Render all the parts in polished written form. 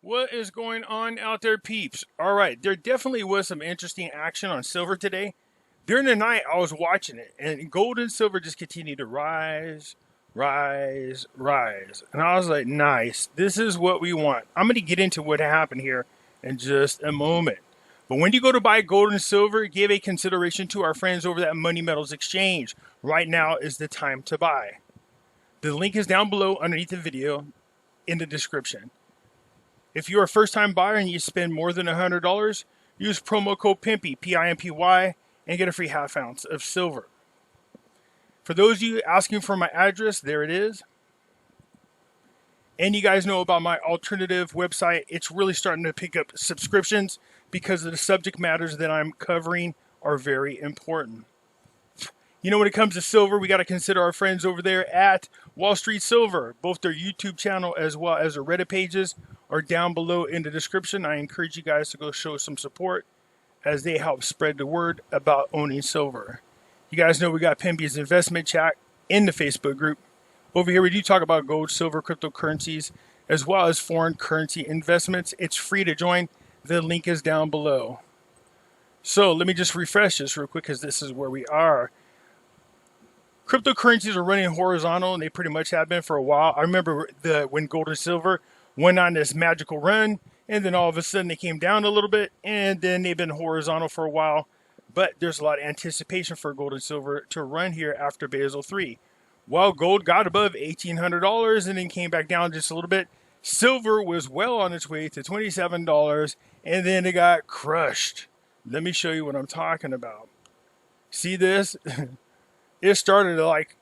What is going on out there, peeps? All right, there definitely was some interesting action on silver today. During the night, I was watching it, and gold and silver just continued to rise, rise, rise. And I was like, nice, this is what we want. I'm going to get into what happened here in just a moment. But when you go to buy gold and silver, give a consideration to our friends over at Money Metals Exchange. Right now is the time to buy. The link is down below underneath the video in the description. If you're a first-time buyer and you spend more than $100, use promo code Pimpy, P-I-M-P-Y, and get a free half ounce of silver. For those of you asking for my address, there it is. And you guys know about my alternative website. It's really starting to pick up subscriptions because of the subject matters that I'm covering are very important. You know, when it comes to silver, we got to consider our friends over there at Wall Street Silver. Both their YouTube channel as well as their Reddit pages are down below in the description. I encourage you guys to go show some support as they help spread the word about owning silver. You guys know we got Pimpy's investment chat in the Facebook group. Over here, we do talk about gold, silver, cryptocurrencies, as well as foreign currency investments. It's free to join. The link is down below. So let me just refresh this real quick because this is where we are. Cryptocurrencies are running horizontal, and they pretty much have been for a while. I remember when gold and silver went on this magical run, and then all of a sudden they came down a little bit, and then they've been horizontal for a while. But there's a lot of anticipation for gold and silver to run here after Basel III. While gold got above $1,800 and then came back down just a little bit, silver was well on its way to $27, and then it got crushed. Let me show you what I'm talking about. See this? It started like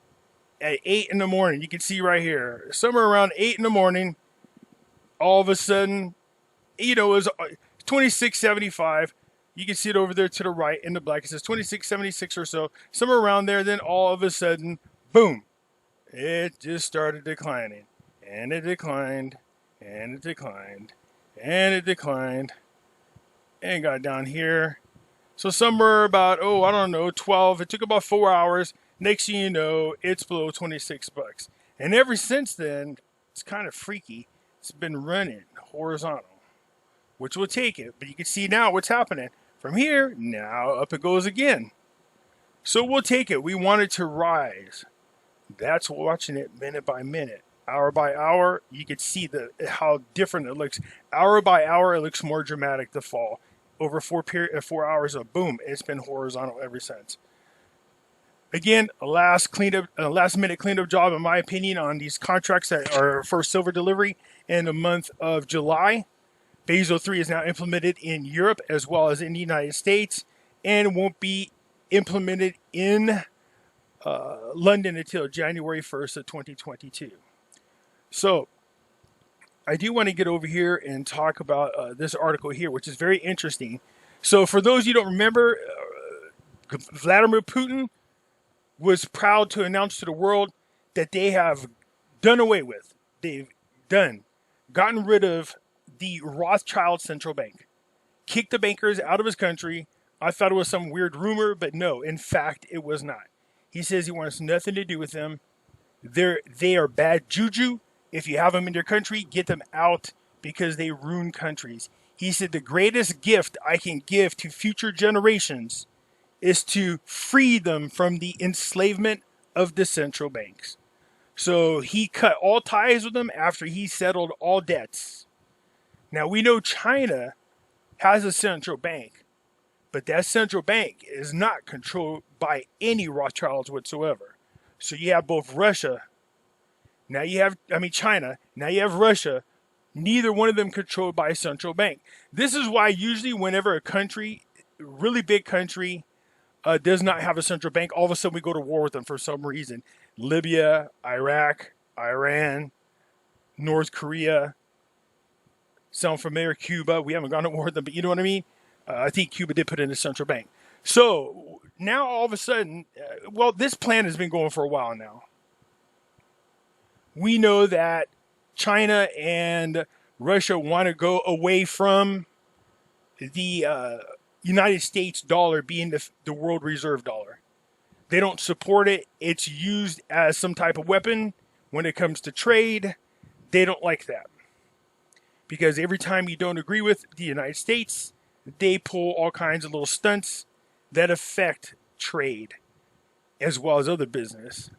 at 8 in the morning. You can see right here. Somewhere around 8 in the morning, all of a sudden, you know, it was 26.75. You can see it over there to the right in the black. It says 26.76 or so. Somewhere around there. Then all of a sudden, boom. It just started declining. And it declined. And it declined. And it declined. And got down here. So somewhere about, I don't know, 12. It took about 4 hours. Next thing you know, it's below 26 bucks. And ever since then, it's kind of freaky. It's been running horizontal, which will take it. But you can see now what's happening. From here, now up it goes again. So we'll take it. We want it to rise. That's watching it minute by minute. Hour by hour, you can see how different it looks. Hour by hour, it looks more dramatic, the fall. Over 4 hours of boom, it's been horizontal ever since. Again, a last minute cleanup job, in my opinion, on these contracts that are for silver delivery in the month of July. Basel III is now implemented in Europe as well as in the United States, and won't be implemented in London until January 1st of 2022. So I do want to get over here and talk about this article here, which is very interesting. So for those you don't remember, Vladimir Putin was proud to announce to the world that they have they've gotten rid of the Rothschild central bank, kicked the bankers out of his country. I thought it was some weird rumor, but no, in fact, it was not. He says he wants nothing to do with them. They are bad juju. If you have them in your country, get them out because they ruin countries. He said the greatest gift I can give to future generations is to free them from the enslavement of the central banks. So he cut all ties with them after he settled all debts. Now we know China has a central bank, but that central bank is not controlled by any Rothschilds whatsoever. So you have both China, now you have Russia, neither one of them controlled by a central bank. This is why usually whenever a country, really big country, does not have a central bank, all of a sudden we go to war with them for some reason. Libya, Iraq, Iran, North Korea, sound familiar? Cuba, we haven't gone to war with them, but you know what I mean? I think Cuba did put in a central bank. So now all of a sudden, this plan has been going for a while now. We know that China and Russia want to go away from the United States dollar being the world reserve dollar. They don't support it. It's used as some type of weapon when it comes to trade. They don't like that. because every time you don't agree with the United States, they pull all kinds of little stunts that affect trade as well as other business.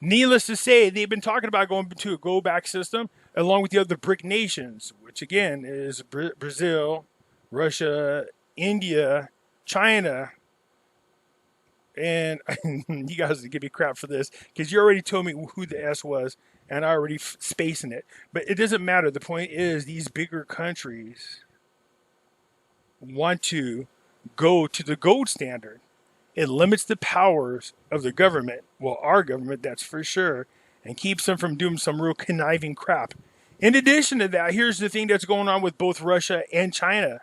Needless to say, they've been talking about going to a go back system along with the other BRIC nations, which again is Brazil, Russia, India, China. And you guys give me crap for this because you already told me who the S was and I already spacing it. But it doesn't matter. The point is these bigger countries want to go to the gold standard. It limits the powers of the government, well, our government, that's for sure, and keeps them from doing some real conniving crap. In addition to that, here's the thing that's going on with both Russia and China.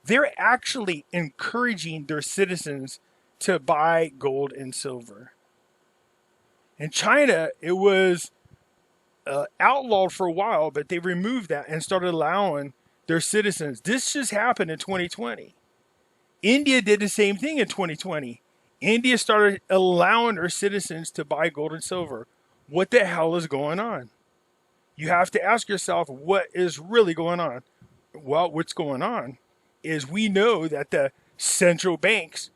They're actually encouraging their citizens to buy gold and silver. In China, it was outlawed for a while, but they removed that and started allowing their citizens. This just happened in 2020. India did the same thing in 2020. India started allowing their citizens to buy gold and silver. What the hell is going on? You have to ask yourself, what is really going on? Well, what's going on is we know that the central banks,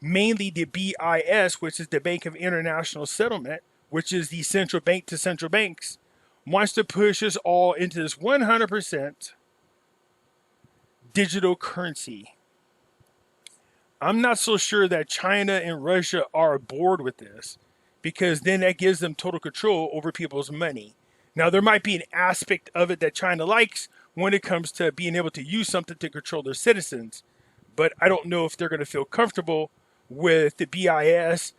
mainly the BIS, which is the Bank of International Settlement, which is the central bank to central banks, wants to push us all into this 100% digital currency. I'm not so sure that China and Russia are bored with this, because then that gives them total control over people's money. Now, there might be an aspect of it that China likes when it comes to being able to use something to control their citizens, but I don't know if they're going to feel comfortable with the BIS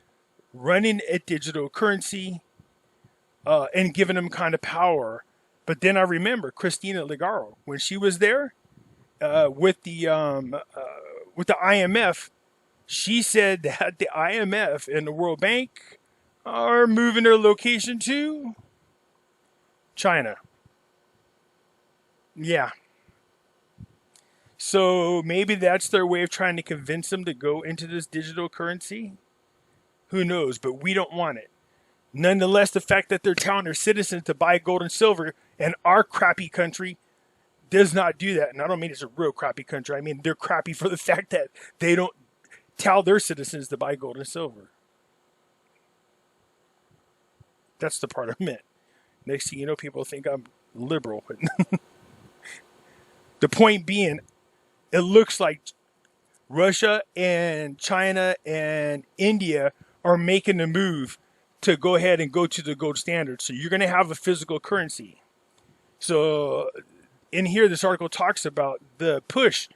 running a digital currency and giving them kind of power. But then I remember Christina Lagarde, when she was there, with the IMF, she said that the IMF and the World Bank are moving their location to China. Yeah. So maybe that's their way of trying to convince them to go into this digital currency. Who knows? But we don't want it. Nonetheless, the fact that they're telling their citizens to buy gold and silver in our crappy country does not do that. And I don't mean it's a real crappy country. I mean they're crappy for the fact that they don't tell their citizens to buy gold and silver. That's the part I meant. Next thing you know, people think I'm liberal. The point being, it looks like Russia and China and India are making the move to go ahead and go to the gold standard. So you're going to have a physical currency. So in here, this article talks about the push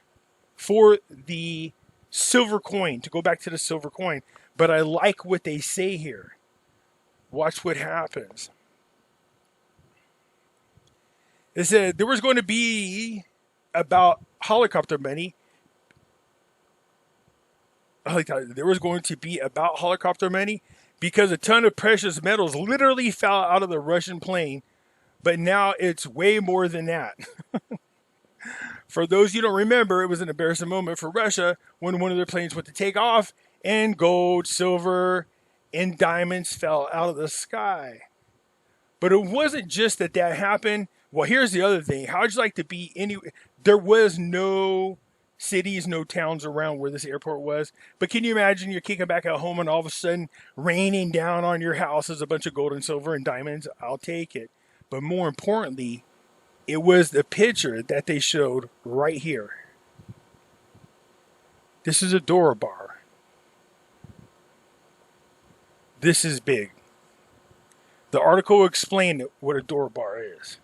for the silver coin, to go back to the silver coin. But I like what they say here. Watch what happens. It said there was going to be about helicopter money. There was going to be about helicopter money because a ton of precious metals literally fell out of the Russian plane. But now it's way more than that. For those you don't remember, it was an embarrassing moment for Russia when one of their planes went to take off and gold, silver, and diamonds fell out of the sky. But it wasn't just that happened. Well, here's the other thing. How'd you like to be anywhere? There was no cities, no towns around where this airport was. But can you imagine you're kicking back at home and all of a sudden raining down on your house is a bunch of gold and silver and diamonds? I'll take it. But more importantly, it was the picture that they showed right here. This is a door bar. This is big. The article explained what a door bar is.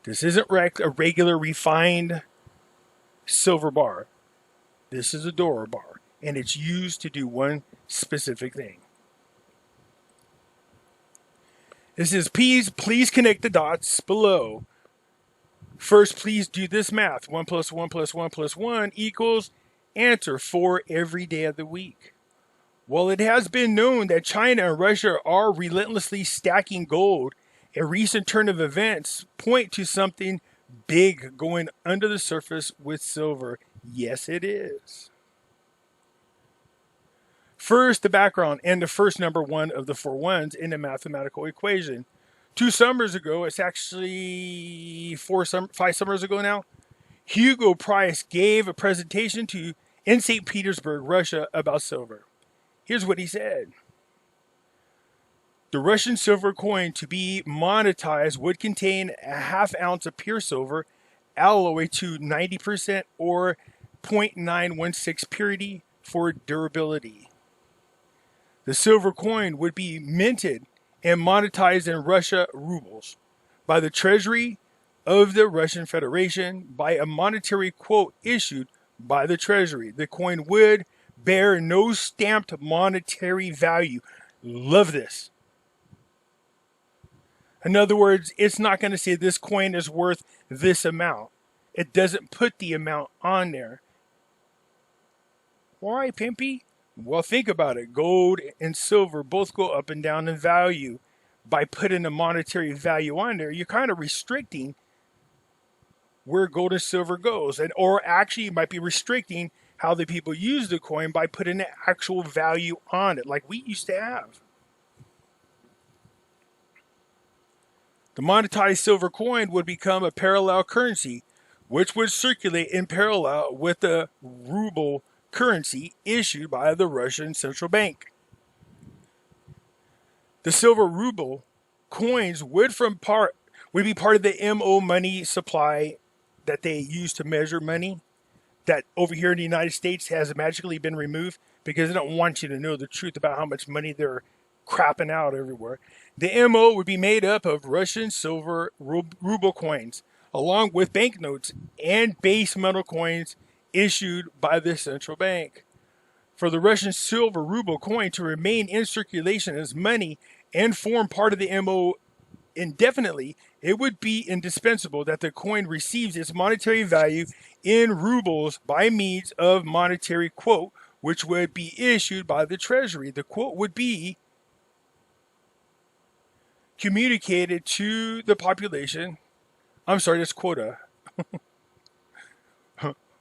This isn't a regular refined silver bar. This is a door bar, and it's used to do one specific thing. It says, please connect the dots below. First, please do this math. 1 plus 1 plus 1 plus 1 equals answer 4 every day of the week. Well, it has been known that China and Russia are relentlessly stacking gold. A recent turn of events point to something big going under the surface with silver. Yes, it is. First, the background and the first number one of the 4 ones in the mathematical equation. 2 summers ago, it's actually 5 summers ago now, Hugo Price gave a presentation in St. Petersburg, Russia, about silver. Here's what he said. The Russian silver coin to be monetized would contain a half ounce of pure silver alloyed to 90% or 0.916 purity for durability. The silver coin would be minted and monetized in Russia rubles by the Treasury of the Russian Federation by a monetary quote issued by the Treasury. The coin would bear no stamped monetary value. Love this. In other words, it's not going to say this coin is worth this amount. It doesn't put the amount on there. Why, Pimpy? Well, think about it. Gold and silver both go up and down in value. By putting a monetary value on there, you're kind of restricting where gold and silver goes. Or actually, you might be restricting how the people use the coin by putting an actual value on it, like we used to have. The monetized silver coin would become a parallel currency, which would circulate in parallel with the ruble currency issued by the Russian central bank. The silver ruble coins would be part of the MO money supply that they use to measure money, that over here in the United States has magically been removed because they don't want you to know the truth about how much money they're crapping out everywhere. The MO would be made up of Russian silver ruble coins, along with banknotes and base metal coins issued by the central bank. For the Russian silver ruble coin to remain in circulation as money and form part of the MO indefinitely, it would be indispensable that the coin receives its monetary value in rubles by means of monetary quote, which would be issued by the Treasury. The quote would be communicated to the population. I'm sorry, that's quota.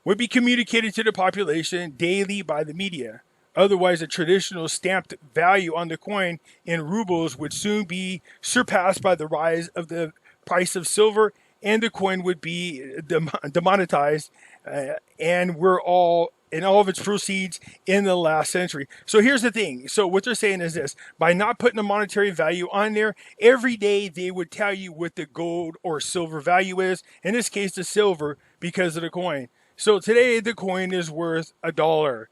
Would be communicated to the population daily by the media. Otherwise, the traditional stamped value on the coin in rubles would soon be surpassed by the rise of the price of silver, and the coin would be demonetized, and all of its proceeds in the last century. So here's the thing. So what they're saying is this: by not putting a monetary value on there, every day they would tell you what the gold or silver value is. In this case, the silver, because of the coin. So today the coin is worth $1.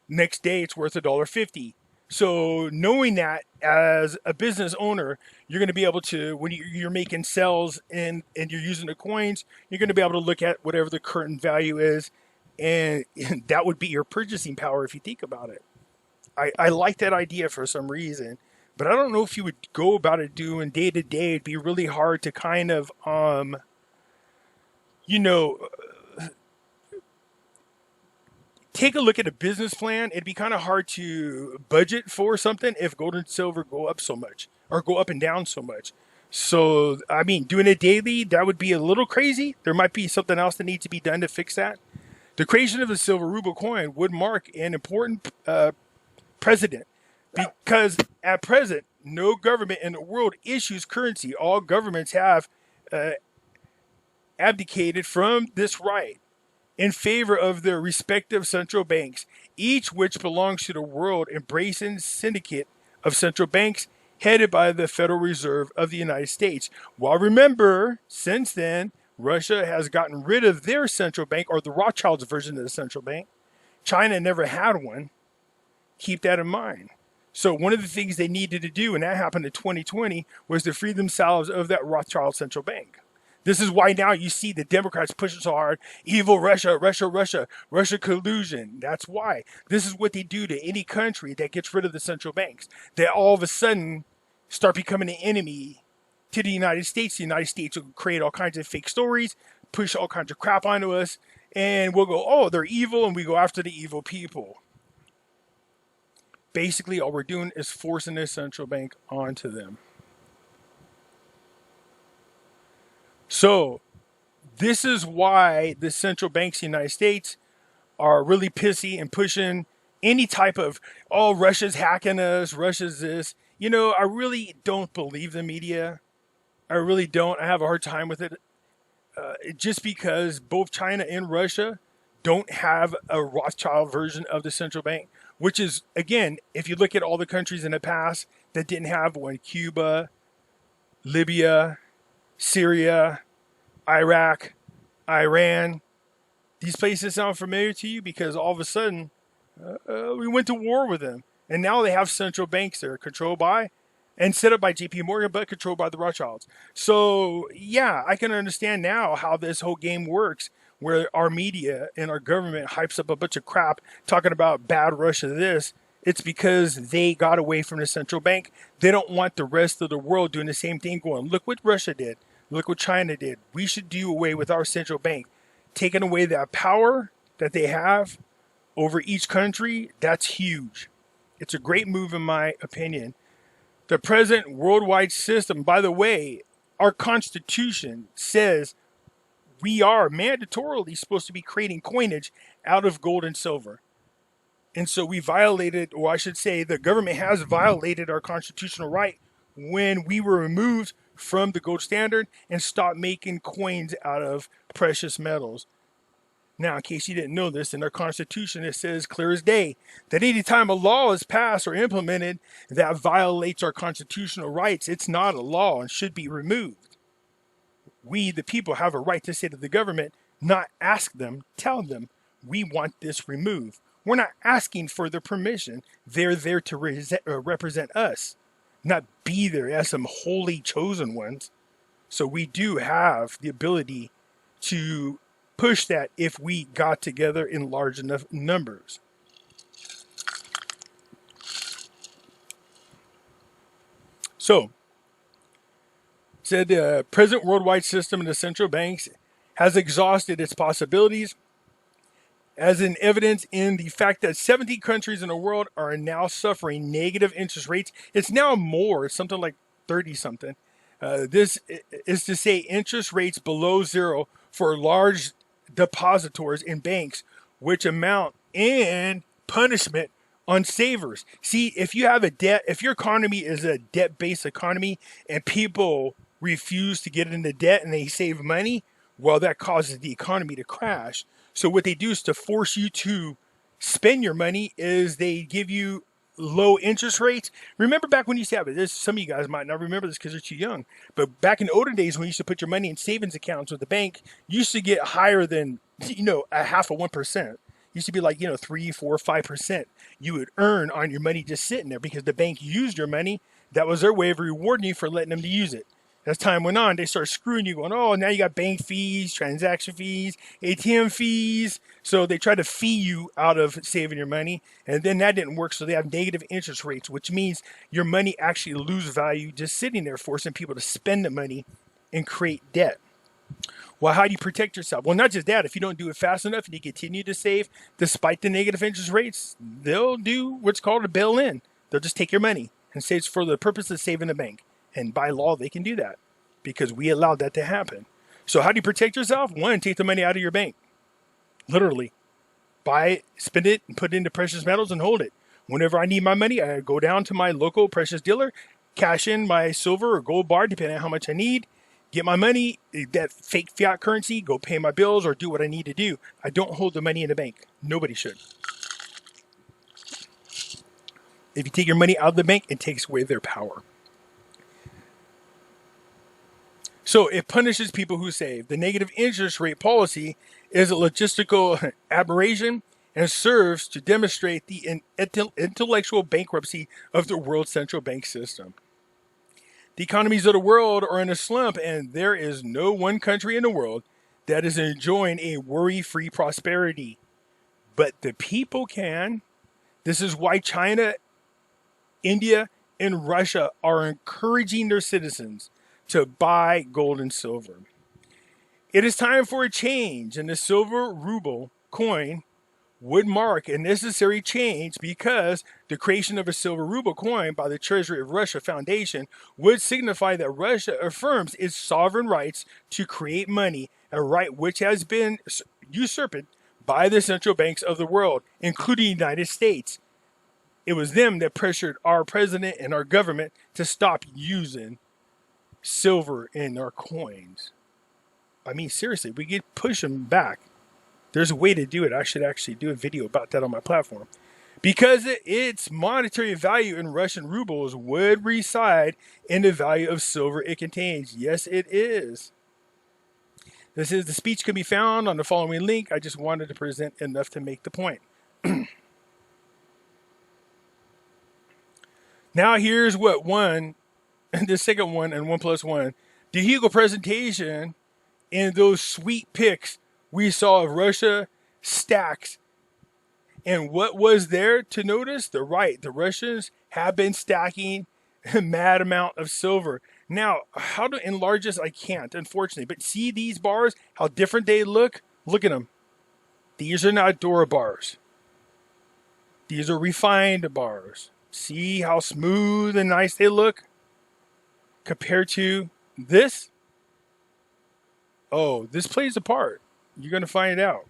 Next day it's worth $1.50. So knowing that as a business owner, you're going to be able to, when you're making sales and you're using the coins, you're going to be able to look at whatever the current value is, and that would be your purchasing power if you think about it. I like that idea for some reason, but I don't know if you would go about it doing day to day. It'd be really hard to kind of, take a look at a business plan. It'd be kind of hard to budget for something if gold and silver go up so much or go up and down so much. So, I mean, doing it daily, that would be a little crazy. There might be something else that needs to be done to fix that. The creation of the silver ruble coin would mark an important precedent because at present, no government in the world issues currency. All governments have abdicated from this right in favor of their respective central banks, each which belongs to the world embracing syndicate of central banks headed by the Federal Reserve of the United States. Well, remember, since then, Russia has gotten rid of their central bank, or the Rothschilds version of the central bank. China never had one. Keep that in mind. So one of the things they needed to do, and that happened in 2020, was to free themselves of that Rothschild central bank. This is why now you see the Democrats pushing so hard, evil Russia, Russia collusion. That's why. This is what they do to any country that gets rid of the central banks. They all of a sudden start becoming an enemy to the United States. The United States will create all kinds of fake stories, push all kinds of crap onto us, and we'll go, oh, they're evil, and we go after the evil people. Basically, all we're doing is forcing the central bank onto them. So, this is why the central banks in the United States are really pissy and pushing any type of, oh, Russia's hacking us, Russia's this. I really don't believe the media. I really don't. I have a hard time with it, just because both China and Russia don't have a Rothschild version of the central bank, which is, again, if you look at all the countries in the past that didn't have one, Cuba, Libya, Syria, Iraq, Iran, these places sound familiar to you because all of a sudden we went to war with them. And now they have central banks that are controlled by and set up by JP Morgan, but controlled by the Rothschilds. So, yeah, I can understand now how this whole game works, where our media and our government hypes up a bunch of crap talking about bad Russia this. It's because they got away from the central bank. They don't want the rest of the world doing the same thing, going, look what Russia did. Look what China did. We should do away with our central bank. Taking away that power that they have over each country, that's huge. It's a great move in my opinion. The present worldwide system, by the way, our Constitution says we are mandatorily supposed to be creating coinage out of gold and silver. And so we violated, or I should say, the government has violated our constitutional right when we were removed from the gold standard and stopped making coins out of precious metals. Now, in case you didn't know this, in our Constitution, it says clear as day that any time a law is passed or implemented that violates our constitutional rights, it's not a law and should be removed. We, the people, have a right to say to the government, not ask them, tell them, we want this removed. We're not asking for their permission. They're there to represent us, not be there as some holy chosen ones. So we do have the ability to push that if we got together in large enough numbers. So, said the present worldwide system of the central banks has exhausted its possibilities, as in evidence in the fact that 70 countries in the world are now suffering negative interest rates. It's now more, something like 30 something. This is to say interest rates below zero for large depositors in banks, which amount in punishment on savers. See, if you have a debt, if your economy is a debt-based economy and people refuse to get into debt and they save money, well, that causes the economy to crash. So what they do is to force you to spend your money is they give you low interest rates. Remember back when you used to have it, some of you guys might not remember this because you're too young, but back in the olden days when you used to put your money in savings accounts with the bank, you used to get higher than, a half of 1%. Used to be like, 3, 4, 5% you would earn on your money just sitting there because the bank used your money. That was their way of rewarding you for letting them to use it. As time went on, they started screwing you, going, oh, now you got bank fees, transaction fees, ATM fees. So they tried to fee you out of saving your money. And then that didn't work. So they have negative interest rates, which means your money actually loses value just sitting there, forcing people to spend the money and create debt. Well, how do you protect yourself? Well, not just that. If you don't do it fast enough and you continue to save despite the negative interest rates, they'll do what's called a bail-in. They'll just take your money and say it's for the purpose of saving the bank. And by law, they can do that because we allowed that to happen. So how do you protect yourself? One, take the money out of your bank. Literally. Buy it, spend it, and put it into precious metals and hold it. Whenever I need my money, I go down to my local precious dealer, cash in my silver or gold bar, depending on how much I need, get my money, that fake fiat currency, go pay my bills or do what I need to do. I don't hold the money in the bank. Nobody should. If you take your money out of the bank, it takes away their power. So it punishes people who save. The negative interest rate policy is a logistical aberration and serves to demonstrate the intellectual bankruptcy of the world central bank system. The economies of the world are in a slump, and there is no one country in the world that is enjoying a worry-free prosperity. But the people can. This is why China, India, and Russia are encouraging their citizens to buy gold and silver. It is time for a change, and the silver ruble coin would mark a necessary change because the creation of a silver ruble coin by the Treasury of Russia Foundation would signify that Russia affirms its sovereign rights to create money, a right which has been usurped by the central banks of the world, including the United States. It was them that pressured our president and our government to stop using silver in our coins. I mean, seriously, we could push them back. There's a way to do it. I should actually do a video about that on my platform. Because its monetary value in Russian rubles would reside in the value of silver it contains. Yes, it is. The speech can be found on the following link. I just wanted to present enough to make the point. Now here's what the second one and 1+1. The Hugo presentation and those sweet pics we saw of Russia stacks. And what was there to notice? The Russians have been stacking a mad amount of silver. Now, how to enlarge this? I can't, unfortunately. But see these bars, how different they look? Look at them. These are not Dora bars. These are refined bars. See how smooth and nice they look compared to this? Oh, this plays a part. You're going to find out.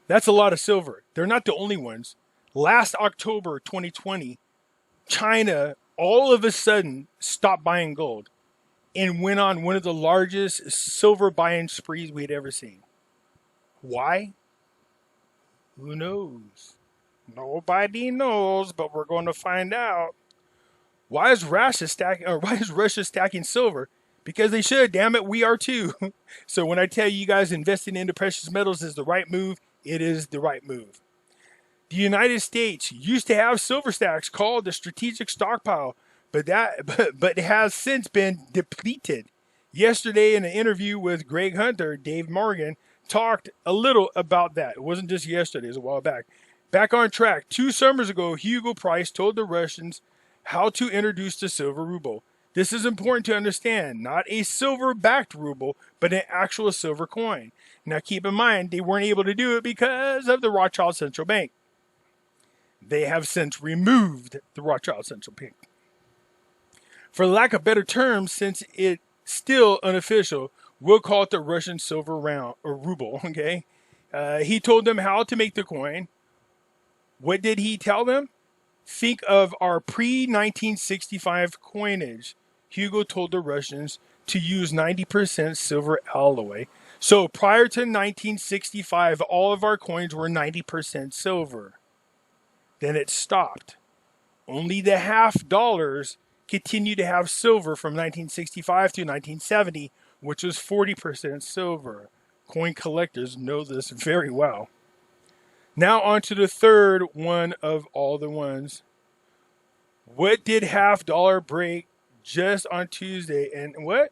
That's a lot of silver. They're not the only ones. Last October 2020, China all of a sudden stopped buying gold and went on one of the largest silver buying sprees we'd ever seen. Why? Who knows? Nobody knows, but we're going to find out. Why is Russia stacking silver? Because they should, damn it, we are too. So when I tell you guys investing into precious metals is the right move, it is the right move. The United States used to have silver stacks called the strategic stockpile, but it has since been depleted. Yesterday in an interview with Greg Hunter, Dave Morgan talked a little about that. It wasn't just yesterday, it was a while back. Back on track, 2 summers ago, Hugo Price told the Russians how to introduce the silver ruble. This is important to understand. Not a silver-backed ruble, but an actual silver coin. Now keep in mind, they weren't able to do it because of the Rothschild Central Bank. They have since removed the Rothschild Central Bank. For lack of better terms, since it's still unofficial, we'll call it the Russian silver round or ruble, okay? He told them how to make the coin. What did he tell them? Think of our pre-1965 coinage. Hugo told the Russians to use 90% silver alloy. So prior to 1965, all of our coins were 90% silver. Then it stopped. Only the half dollars continued to have silver from 1965 to 1970, which was 40% silver. Coin collectors know this very well. Now on to the third one of all the ones. What did half dollar break just on Tuesday? And what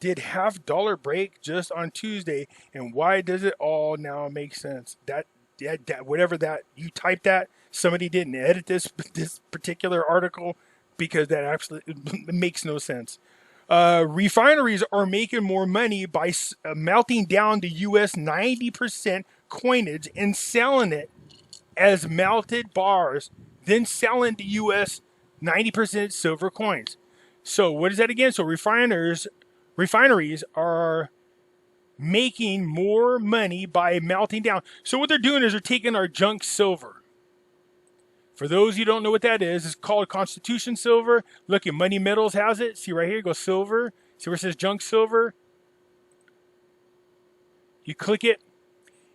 did half dollar break just on Tuesday? And why does it all now make sense? That whatever that you typed that, somebody didn't edit this particular article because that absolutely makes no sense. Refineries are making more money by melting down the U.S. 90% coinage and selling it as melted bars, then selling the U.S. 90% silver coins. So what is that again? So refineries are making more money by melting down. So what they're doing is they're taking our junk silver. For those you don't know what that is, it's called Constitution silver. Look at Money Metals has it. See right here, it goes silver. See where it says junk silver? You click it.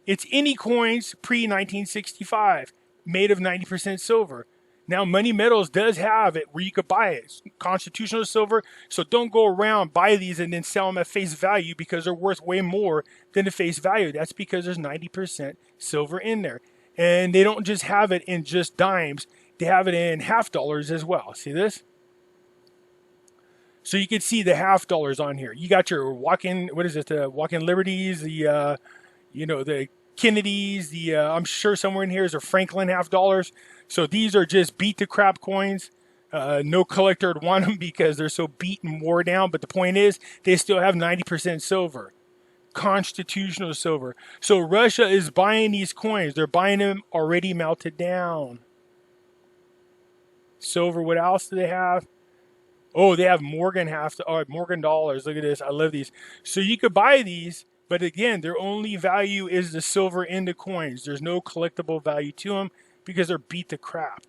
It's any coins pre-1965 made of 90% silver. Now, Money Metals does have it where you could buy it. It's constitutional silver, so don't go around, buy these, and then sell them at face value because they're worth way more than the face value. That's because there's 90% silver in there. And they don't just have it in just dimes. They have it in half dollars as well. See this? So you can see the half dollars on here. You got your walk-in, the walk-in Liberties, the Kennedys, I'm sure somewhere in here is a Franklin half dollars. So these are just beat the crap coins. No collector would want them because they're so beat and wore down. But the point is, they still have 90% silver. Constitutional silver. So Russia is buying these coins. They're buying them already melted down. Silver, what else do they have? Oh, they have Morgan dollars. Look at this. I love these. So you could buy these, but again, their only value is the silver in the coins. There's no collectible value to them because they're beat to crap.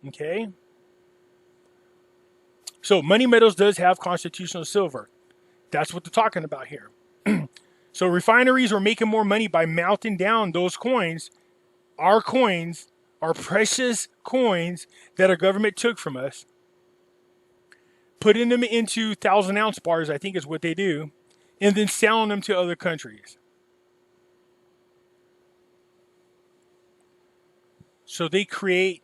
Okay? So Money Metals does have constitutional silver. That's what they're talking about here. So refineries are making more money by melting down those coins, our precious coins that our government took from us, putting them into 1,000-ounce bars, I think is what they do, and then selling them to other countries. So they create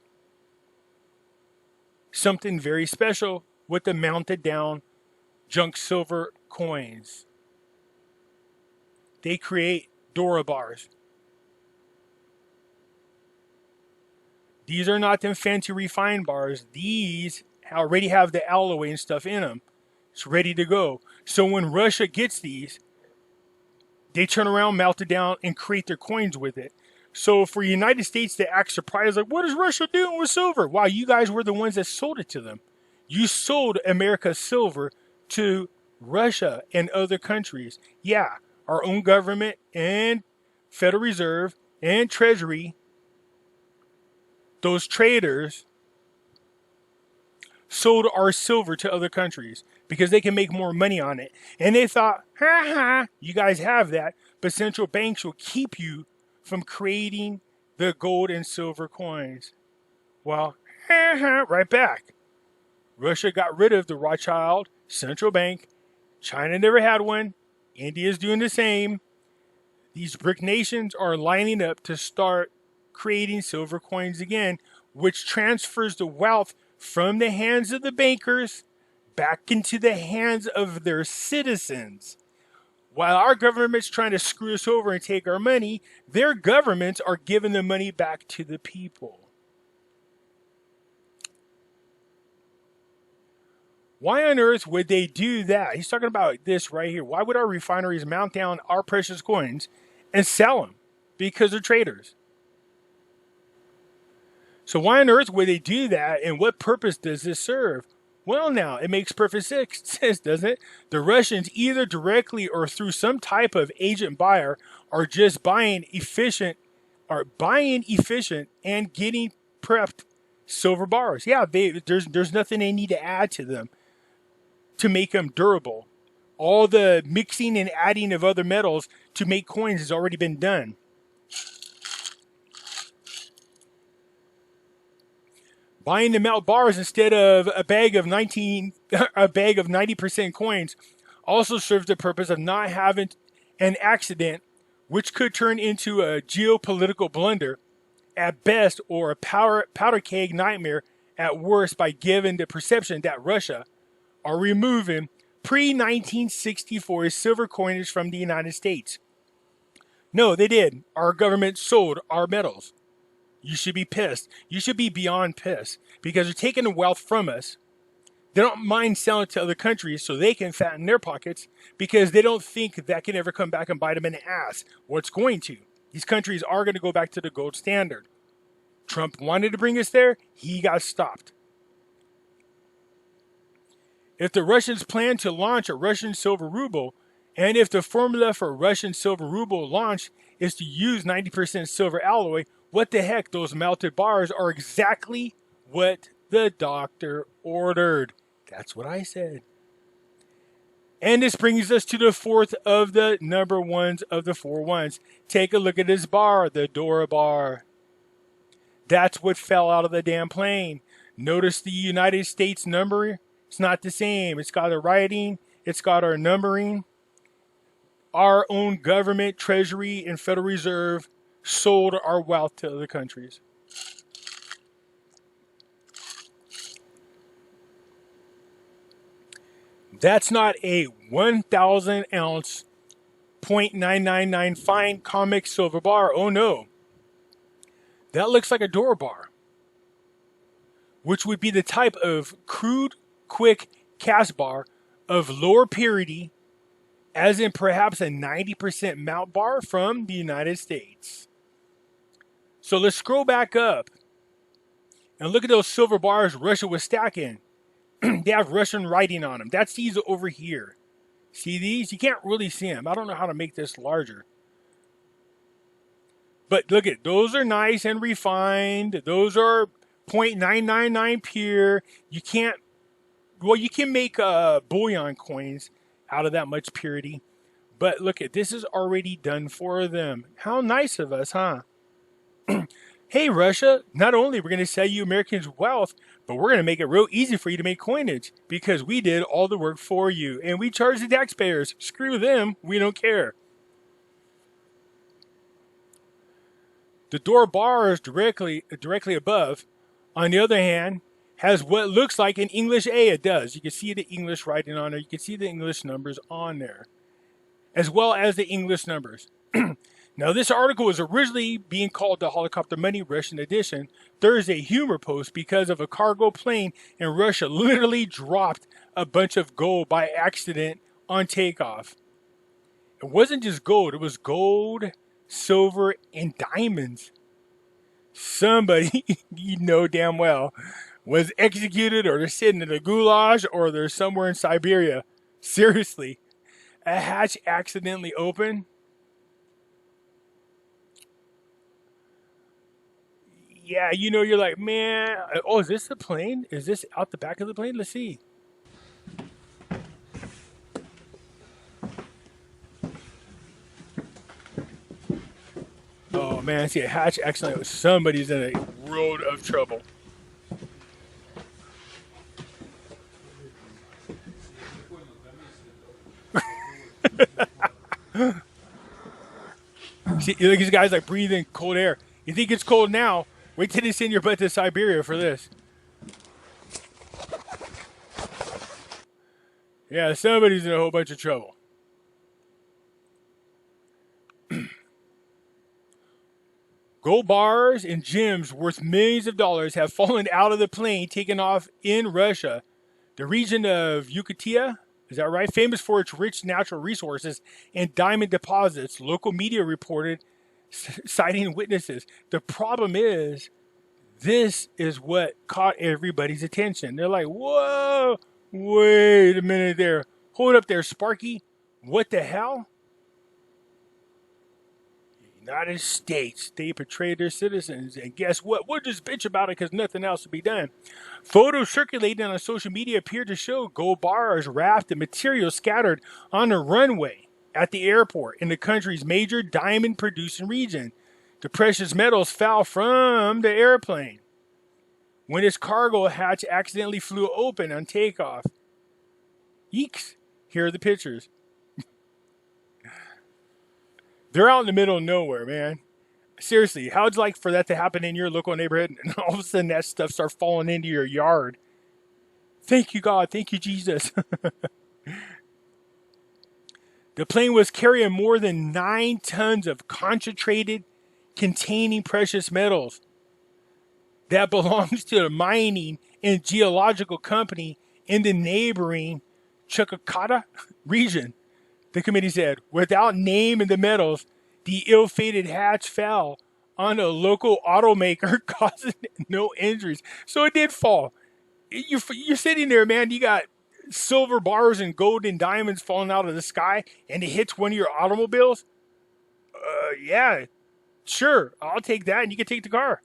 something very special with the mounted down junk silver coins. They create Dora bars. These are not them fancy refined bars. These already have the alloy and stuff in them. It's ready to go. So when Russia gets these, they turn around, melt it down, and create their coins with it. So for the United States to act surprised, like, what is Russia doing with silver? Wow, you guys were the ones that sold it to them. You sold America's silver to Russia and other countries. Yeah, our own government and Federal Reserve and Treasury, those traders sold our silver to other countries because they can make more money on it. And they thought, you guys have that, but central banks will keep you from creating the gold and silver coins. Well, right back. Russia got rid of the Rothschild central bank. China never had one. India's doing the same. These BRIC nations are lining up to start creating silver coins again, which transfers the wealth from the hands of the bankers back into the hands of their citizens. While our government's trying to screw us over and take our money, their governments are giving the money back to the people. Why on earth would they do that? He's talking about this right here. Why would our refineries mount down our precious coins and sell them? Because they're traders. So why on earth would they do that, and what purpose does this serve? Well, now, it makes perfect sense, doesn't it? The Russians, either directly or through some type of agent buyer, are just buying efficient and getting prepped silver bars. Yeah, there's nothing they need to add to them to make them durable. All the mixing and adding of other metals to make coins has already been done. Buying the melt bars instead of a bag of 90% coins also serves the purpose of not having an accident, which could turn into a geopolitical blunder at best, or a powder keg nightmare at worst, by giving the perception that Russia are removing pre-1964 silver coinage from the United States. No, they did. Our government sold our metals. You should be pissed. You should be beyond pissed because they're taking the wealth from us. They don't mind selling it to other countries so they can fatten their pockets because they don't think that can ever come back and bite them in the ass. Well, it's going to. These countries are going to go back to the gold standard. Trump wanted to bring us there. He got stopped. If the Russians plan to launch a Russian silver ruble, and if the formula for Russian silver ruble launch is to use 90% silver alloy, what the heck, those melted bars are exactly what the doctor ordered. That's what I said. And this brings us to the fourth of the number ones of the 4 ones. Take a look at this bar, the Dora bar. That's what fell out of the damn plane. Notice the United States number? It's not the same. It's got a writing. It's got our numbering. Our own government, Treasury, and Federal Reserve sold our wealth to other countries. That's not a 1,000 ounce 0.999 fine comic silver bar. Oh no. That looks like a Dora bar, which would be the type of crude, quick cast bar of lower purity, as in perhaps a 90% melt bar from the United States. So let's scroll back up and look at those silver bars Russia was stacking. They have Russian writing on them. That's these over here. See these? You can't really see them. I don't know how to make this larger. But look at, those are nice and refined. Those are 0.999 pure. You can't well, you can make bullion coins out of that much purity. But look at this is already done for them. How nice of us, huh? Hey, Russia, not only we're going to sell you Americans' wealth, but we're going to make it real easy for you to make coinage because we did all the work for you and we charge the taxpayers. Screw them. We don't care. The door bars directly above, on the other hand, has what looks like an English A. It does. You can see the English writing on there. You can see the English numbers on there, as well as the English numbers. Now, this article was originally being called the Helicopter Money Russian Edition Thursday Humor Post because of a cargo plane in Russia literally dropped a bunch of gold by accident on takeoff. It wasn't just gold, it was gold, silver, and diamonds. Somebody, you know damn well, was executed or they're sitting in a goulash or they're somewhere in Siberia. Seriously, a hatch accidentally opened. Yeah, you know, you're like, man, oh, is this the plane? Is this out the back of the plane? Let's see. Oh, man, I see a hatch accident. Somebody's in a world of trouble. See, look, these guys like breathing cold air. You think it's cold now? Wait till they send your butt to Siberia for this. Yeah, somebody's in a whole bunch of trouble. Gold bars and gems worth millions of dollars have fallen out of the plane taken off in Russia. The region of Yucatan, is that right? Famous for its rich natural resources and diamond deposits, local media reported, citing witnesses. The problem is, this is what caught everybody's attention. They're like, whoa, wait a minute there. Hold up there, Sparky. What the hell? United States, they betrayed their citizens. And guess what? We'll just bitch about it because nothing else will be done. Photos circulating on social media appear to show gold bars, raft, and material scattered on the runway at the airport in the country's major diamond producing region. The precious metals fell from the airplane when its cargo hatch accidentally flew open on takeoff. Eeks. Here are the pictures. They're out in the middle of nowhere, man. Seriously, how would you like for that to happen in your local neighborhood and all of a sudden that stuff starts falling into your yard? Thank you, God. Thank you, Jesus. The plane was carrying more than 9 tons of concentrated containing precious metals that belongs to a mining and geological company in the neighboring Chukotka region. The committee said, without naming the metals, the ill-fated hatch fell on a local automaker, causing no injuries. So it did fall. You're sitting there, man. You got silver bars and gold and diamonds falling out of the sky, and it hits one of your automobiles. Yeah, sure. I'll take that, and you can take the car.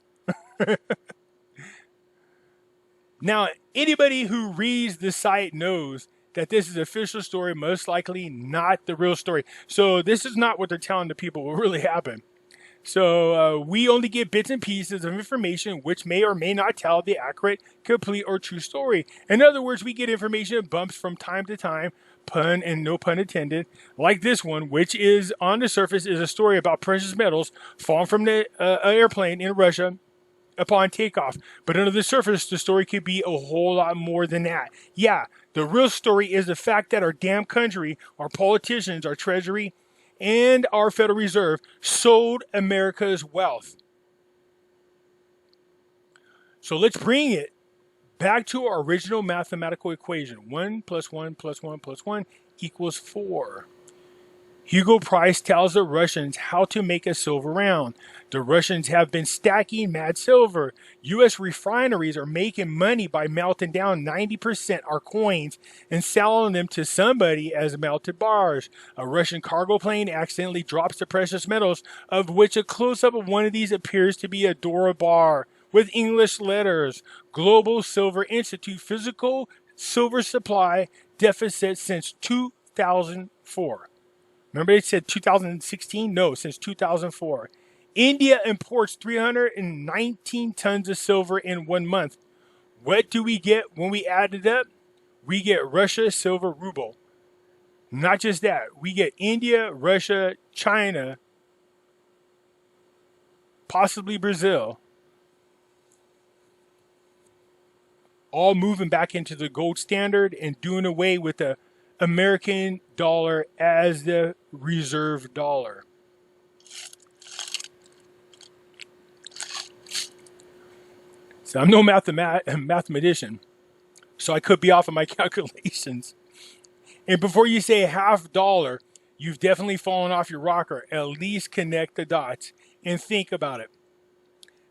Now, anybody who reads the site knows that this is an official story, most likely not the real story. So this is not what they're telling the people will really happen. So we only get bits and pieces of information which may or may not tell the accurate, complete, or true story. In other words, we get information bumps from time to time, pun and no pun intended, like this one, which is on the surface is a story about precious metals falling from the airplane in Russia upon takeoff. But under the surface, the story could be a whole lot more than that. Yeah, the real story is the fact that our damn country, our politicians, our treasury, and our Federal Reserve sold America's wealth. So let's bring it back to our original mathematical equation. 1 plus 1 plus 1 plus 1 equals 4. Hugo Price tells the Russians how to make a silver round. The Russians have been stacking mad silver. U.S. refineries are making money by melting down 90% our coins and selling them to somebody as melted bars. A Russian cargo plane accidentally drops the precious metals, of which a close-up of one of these appears to be a Dora bar with English letters. Global Silver Institute Physical silver supply deficit since 2004. Remember they said 2016? No, since 2004. India imports 319 tons of silver in 1 month. What do we get when we add it up? We get Russia silver ruble. Not just that, we get India, Russia, China, possibly Brazil, all moving back into the gold standard and doing away with the American dollar as the reserve dollar. So I'm no mathematician, so I could be off of my calculations. And before you say $0.50, you've definitely fallen off your rocker. At least connect the dots and think about it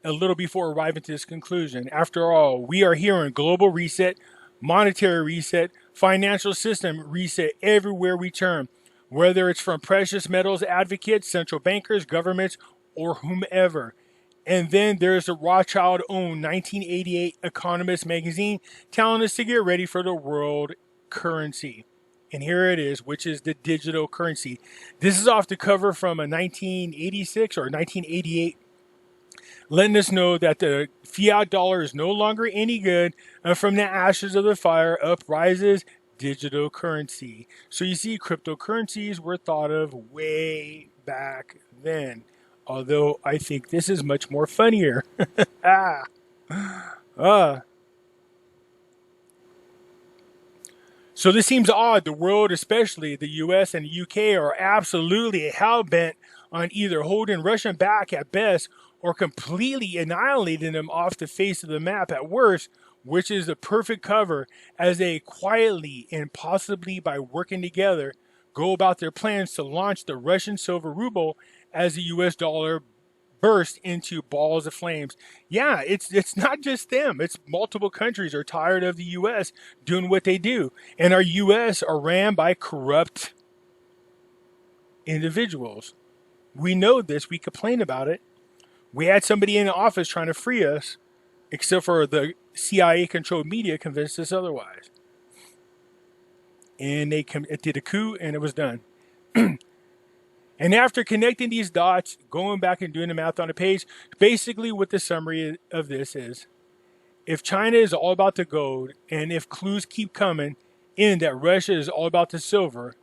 a little before arriving to this conclusion. After all, we are hearing global reset, monetary reset, financial system reset everywhere we turn, whether it's from precious metals advocates, central bankers, governments, or whomever. And then there's the Rothschild-owned 1988 Economist magazine telling us to get ready for the world currency. And here it is, which is the digital currency. This is off the cover from a 1986 or 1988, letting us know that the fiat dollar is no longer any good. And from the ashes of the fire, up rises digital currency. So you see, cryptocurrencies were thought of way back then. Although I think this is much more funnier. So this seems odd. The world, especially the US and the UK, are absolutely hell-bent on either holding Russia back at best or completely annihilating them off the face of the map at worst, which is the perfect cover as they quietly and possibly by working together go about their plans to launch the Russian silver ruble as the US dollar burst into balls of flames. Yeah, it's not just them. It's multiple countries are tired of the US doing what they do. And our US are ran by corrupt individuals. We know this. We complain about it. We had somebody in the office trying to free us, except for the CIA-controlled media convinced us otherwise. And they did a coup, and it was done. And after connecting these dots, going back and doing the math on a page, basically what the summary of this is, if China is all about the gold, and if clues keep coming in that Russia is all about the silver,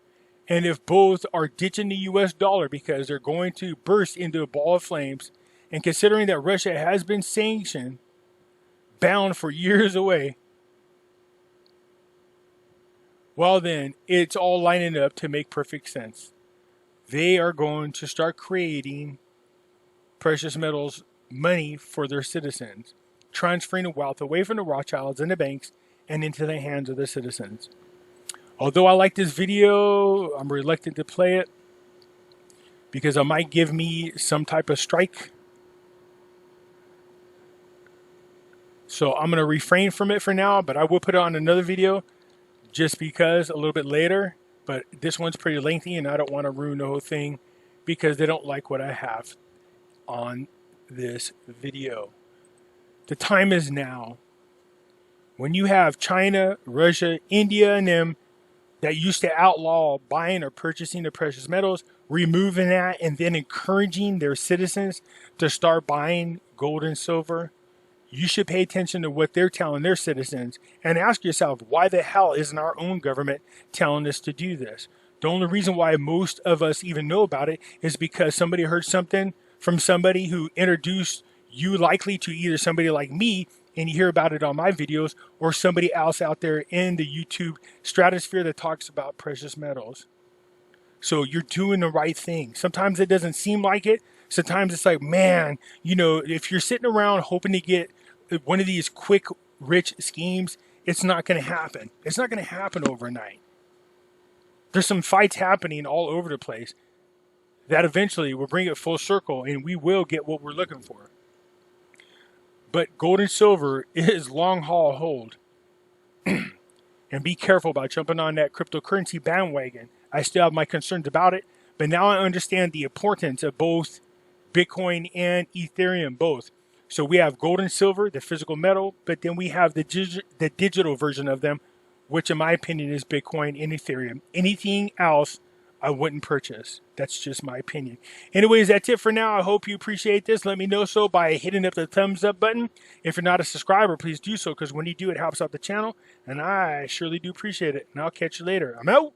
and if both are ditching the US dollar because they're going to burst into a ball of flames, and considering that Russia has been sanctioned, bound for years away, well then, it's all lining up to make perfect sense. They are going to start creating precious metals money for their citizens, transferring the wealth away from the Rothschilds and the banks and into the hands of the citizens. Although I like this video, I'm reluctant to play it because it might give me some type of strike. So I'm going to refrain from it for now, but I will put it on another video just because a little bit later. But this one's pretty lengthy and I don't want to ruin the whole thing because they don't like what I have on this video. The time is now. When you have China, Russia, India, and them that used to outlaw buying or purchasing the precious metals, removing that and then encouraging their citizens to start buying gold and silver, you should pay attention to what they're telling their citizens and ask yourself, why the hell isn't our own government telling us to do this? The only reason why most of us even know about it is because somebody heard something from somebody who introduced you likely to either somebody like me, and you hear about it on my videos, or somebody else out there in the YouTube stratosphere that talks about precious metals. So you're doing the right thing. Sometimes it doesn't seem like it. Sometimes it's like, man, you know, if you're sitting around hoping to get one of these quick, rich schemes, it's not going to happen. It's not going to happen overnight. There's some fights happening all over the place that eventually will bring it full circle and we will get what we're looking for. But gold and silver is long haul hold. And be careful about jumping on that cryptocurrency bandwagon. I still have my concerns about it, but now I understand the importance of both Bitcoin and Ethereum, both. So we have gold and silver, the physical metal, but then we have the digital version of them, which in my opinion is Bitcoin and Ethereum. Anything else I wouldn't purchase. That's just my opinion. Anyways, that's it for now. I hope you appreciate this. Let me know so by hitting up the thumbs up button. If you're not a subscriber, please do so, because when you do, it helps out the channel, and I surely do appreciate it. And I'll catch you later. I'm out.